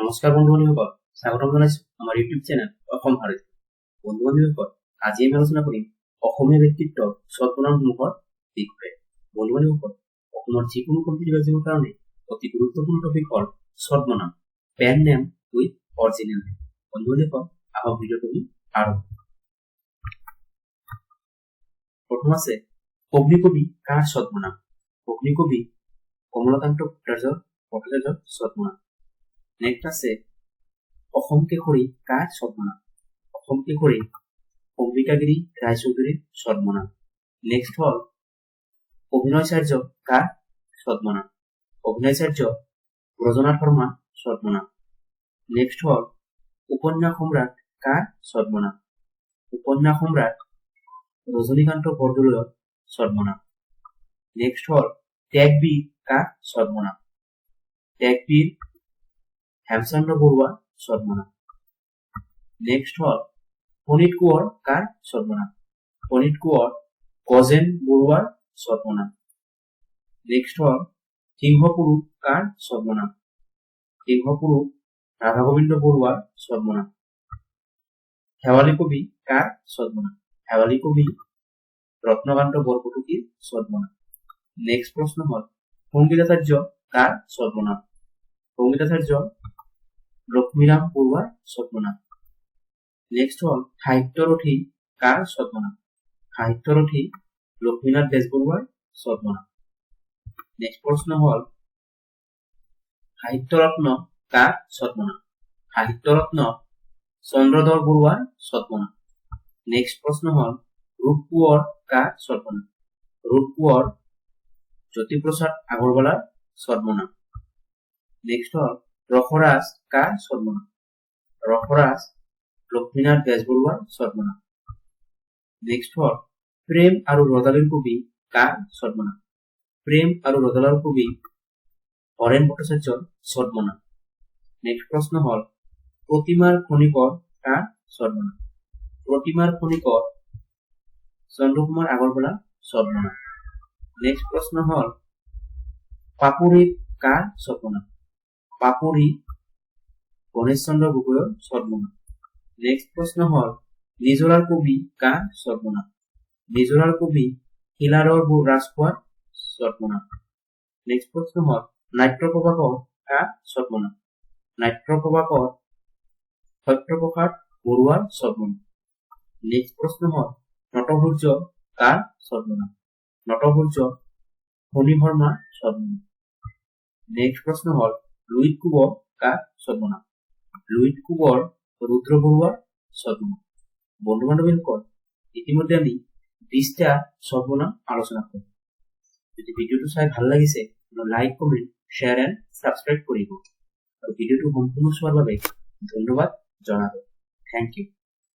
নমস্কাৰ বন্ধু বান্ধৱীসকল, স্বাগতম জনাইছো আমাৰ ইউটিউব চেনেল অসম ভাৰত। বন্ধু বান্ধৱীসকল, আজি আমি আলোচনা কৰিম অসমীয়া ব্যক্তিত্বৰ ছদ্মনামসমূহৰ বিষয়ে। বন্ধু বান্ধৱীসকল, অসমৰ যিকোনো কম্পিটিটিভ এক্সামৰ কাৰণে অতি গুৰুত্বপূৰ্ণ টপিক হ'ল ছদ্মনাম, pen name with original name. বন্ধু বান্ধৱীসকল, আহক ভিডিঅ'টো আৰম্ভ কৰোঁ। প্ৰথম আছে অগ্নিকবি কাৰ ছদ্মনাম? অগ্নিকবি কমলাকান্ত ভট্টাচাৰ্যৰ ছদ্মনাম। নেক্সট আছে অসম কেশৰী কাৰ ছদ্মনাম? অসম কেশৰী অম্বিকাগিৰি ৰায়চৌধুৰীৰ ছদ্মনাম। নেক্সট হ'ল অভিনয়চাৰ্য কাৰ ছদ্মনাম? অভিনয়চাৰ্য ব্ৰজনাথ শৰ্মা ছদ্মনাম। নেক্সট হ'ল উপন্যাস সম্ৰাট কাৰ ছদ্মনাম? উপন্যাস সম্ৰাট ৰজনীকান্ত বৰদলৈৰ ছদ্মনাম। নেক্সট হ'ল ত্যাগবীৰ কাৰ ছদ্মনাম? ত্যাগবীৰ হেমচন্দ্ৰ বৰুৱা ছদ্মনাম। নেক্সট হ'ল ফণিত কোঁৱৰ কাৰ ছদ্মনাম? ফণিত কোঁৱৰ গজেন বৰুৱাৰ ছদ্মনাম। নেক্সট হ'ল সিংহপুৰুষ কাৰ ছদ্মনাম? সিংহপুৰুষ ৰাধা গোবিন্দ বৰুৱাৰ ছদ্মনাম। শেৱালি কবি কাৰ ছদ্মনাম? শেৱালি কবি ৰত্নকান্ত বৰকটকীৰ ছদ্মনাম। নেক্সট প্ৰশ্ন হ'ল সংগীতাচাৰ্য কাৰ ছদ্মনাম? সংগীতাচাৰ্য লক্ষ্মীৰাম বৰুৱাৰ ছদ্মনাম। নেক্সট হ'ল সাহিত্যৰথী কাৰ ছদ্মনাম? সাহিত্যৰথী লক্ষ্মীনাথ বেজবৰুৱাৰ ছদ্মনাম। নেক্সট প্ৰশ্ন হ'ল সাহিত্যৰত্ন কাৰ ছদ্মনাম? সাহিত্যৰত্ন চন্দ্ৰধৰ বৰুৱাৰ ছদ্মনাম। নেক্সট প্ৰশ্ন হ'ল ৰূপ কোঁৱৰ কাৰ ছদ্মনাম? ৰূপ কোঁৱৰ জ্যোতিপ্ৰসাদ আগৰৱালাৰ ছদ্মনাম। নেক্সট হ'ল ৰসৰাজ কাৰ ছদ্মনাম? ৰসৰাজ লক্ষ্মীনাথ বেজবৰুৱাৰ ছদ্মনাম। নেক্সট হ'ল প্ৰেম আৰু ৰদালিৰ কবি কাৰ ছদ্মনাম? প্ৰেম আৰু ৰদালিৰ কবি হৰেণ ভট্টাচাৰ্যৰ ছদ্মনাম। নেক্সট প্ৰশ্ন হ'ল প্ৰতিমাৰ খনিকৰ কাৰ ছদ্মনাম? প্ৰতিমাৰ খনিকৰ চন্দ্ৰকুমাৰ আগৰৱালাৰ ছদ্মনাম। নেক্সট প্ৰশ্ন হ'ল পাপৰিত কাৰ ছদ্মনাম? পাপৰি গণেশ চন্দ্ৰ গগৈৰ ছদ্মনাম। নেক্সট প্ৰশ্ন হ'ল নিজৰাৰ কবি কাৰ ছদ্মনাম? নিজৰাৰ কবি শিলাৰৰ ৰাজখোৱাৰ ছদ্মনাম। নেক্সট প্ৰশ্ন হ'ল নাট্যপ্ৰভাকৰ কাৰ ছদ্মনাম? নাট্যপ্ৰভাকৰ সত্যপ্ৰসাদ বৰুৱাৰ ছদ্মনাম। নেক্সট প্ৰশ্ন হ'ল নটসূৰ্য কাৰ ছদ্মনাম? নটসূৰ্য ফণী শৰ্মাৰ ছদ্মনাম। নেক্সট প্ৰশ্ন হ'ল লুইত কোঁৱৰ কাৰ ছদ্মনাম? লুইত কোঁৱৰ ৰুদ্ৰ বৰুৱাৰ ছদ্মনাম। বন্ধু বান্ধৱীসকল, ইতিমধ্যে আমি 20টা ছদ্মনাম আলোচনা কৰিম। যদি ভিডিঅ'টো চাই ভাল লাগিছে like comment share and subscribe কৰিব আৰু ভিডিঅ'টো সম্পূৰ্ণ চোৱাৰ বাবে ধন্যবাদ জনাব। Thank U.